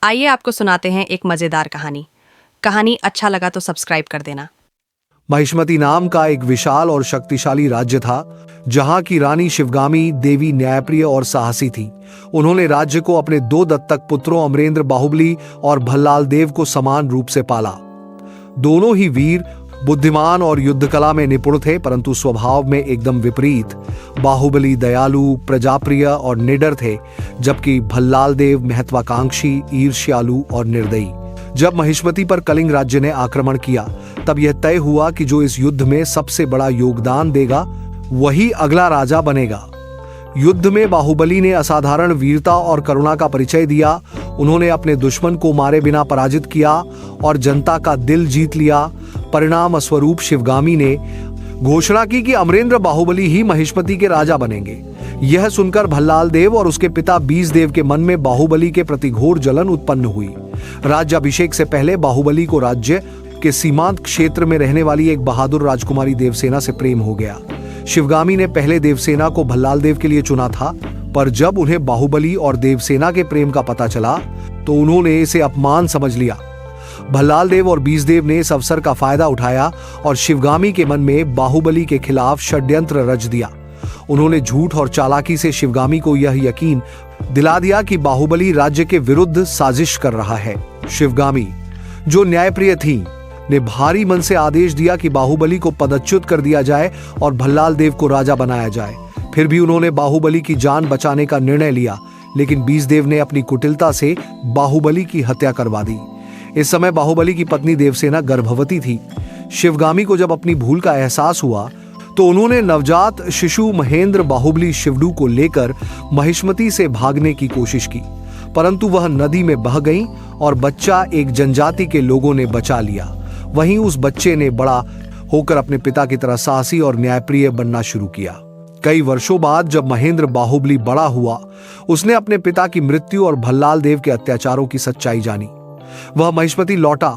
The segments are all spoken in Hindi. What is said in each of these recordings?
आइए आपको सुनाते हैं एक मजेदार कहानी। कहानी अच्छा लगा तो सब्सक्राइब कर देना। महिष्मती नाम का एक विशाल और शक्तिशाली राज्य था, जहां की रानी शिवगामी देवी न्यायप्रिय और साहसी थी। उन्होंने राज्य को अपने दो दत्तक पुत्रों अमरेंद्र बाहुबली और भल्लाल देव को समान रूप से पाला। दोनों ही वीर, बुद्धिमान और युद्धकला में निपुण थे, परंतु स्वभाव में एकदम विपरीत। बाहुबली दयालु, प्रजाप्रिय और निडर थे, जबकि भल्लाल देव महत्वाकांक्षी, ईर्ष्यालु और निर्दयी। जब महिष्मती पर कलिंग राज्य ने आक्रमण किया, तब यह तय हुआ कि जो इस युद्ध में सबसे बड़ा योगदान देगा वही अगला राजा बनेगा। युद्ध में बाहुबली ने असाधारण वीरता और करुणा का परिचय दिया। उन्होंने अपने दुश्मन को मारे बिना पराजित किया और जनता का दिल जीत लिया। परिणाम स्वरूप शिवगामी ने घोषणा की कि अमरेंद्र बाहुबली ही महिष्मती के राजा बनेंगे। यह सुनकर भल्लाल देव और उसके पिता बीसदेव के मन में बाहुबली के प्रति घोर जलन उत्पन्न हुई। राज्याभिषेक से पहले बाहुबली को राज्य के सीमांत क्षेत्र में रहने वाली एक बहादुर राजकुमारी देवसेना से प्रेम हो गया। शिवगामी ने पहले देवसेना को भल्लाल देव के लिए चुना था, पर जब उन्हें बाहुबली और देवसेना के प्रेम का पता चला तो उन्होंने इसे अपमान समझ लिया। भल्लाल देव और बीसदेव ने इस अवसर का फायदा उठाया और शिवगामी के मन में बाहुबली के खिलाफ षड्यंत्र रच दिया। उन्होंने झूठ और चालाकी से शिवगामी को यह यकीन दिला दिया कि बाहुबली राज्य के विरुद्ध साजिश कर रहा है। शिवगामी, जो न्यायप्रिय थी, ने भारी मन से आदेश दिया कि बाहुबली को पदच्युत कर दिया जाए और भल्लाल देव को राजा बनाया जाए। फिर भी उन्होंने बाहुबली की जान बचाने का निर्णय लिया, लेकिन बीसदेव ने अपनी कुटिलता से बाहुबली की हत्या करवा दी। इस समय बाहुबली की पत्नी देवसेना गर्भवती थी। शिवगामी को जब अपनी भूल का एहसास हुआ तो उन्होंने नवजात शिशु महेंद्र बाहुबली शिवडू को लेकर महिष्मती से भागने की कोशिश की, परंतु वह नदी में बह गई और बच्चा एक जनजाति के लोगों ने बचा लिया। वहीं उस बच्चे ने बड़ा होकर अपने पिता की तरह साहसी और न्यायप्रिय बनना शुरू किया। कई वर्षों बाद जब महेंद्र बाहुबली बड़ा हुआ, उसने अपने पिता की मृत्यु और भल्लाल देव के अत्याचारों की सच्चाई जानी। वह महिष्मती लौटा,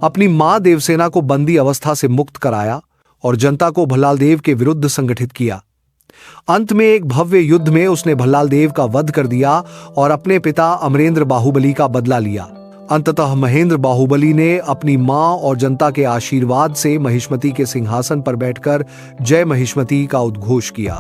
अपनी मां देवसेना को बंदी अवस्था से मुक्त कराया और जनता को भल्लाल देव के विरुद्ध संगठित किया। अंत में एक भव्य युद्ध में उसने भल्लाल देव का वध कर दिया और अपने पिता अमरेंद्र बाहुबली का बदला लिया। अंततः महेंद्र बाहुबली ने अपनी मां और जनता के आशीर्वाद से महिष्मती के सिंहासन पर बैठकर जय महिष्मती का उद्घोष किया।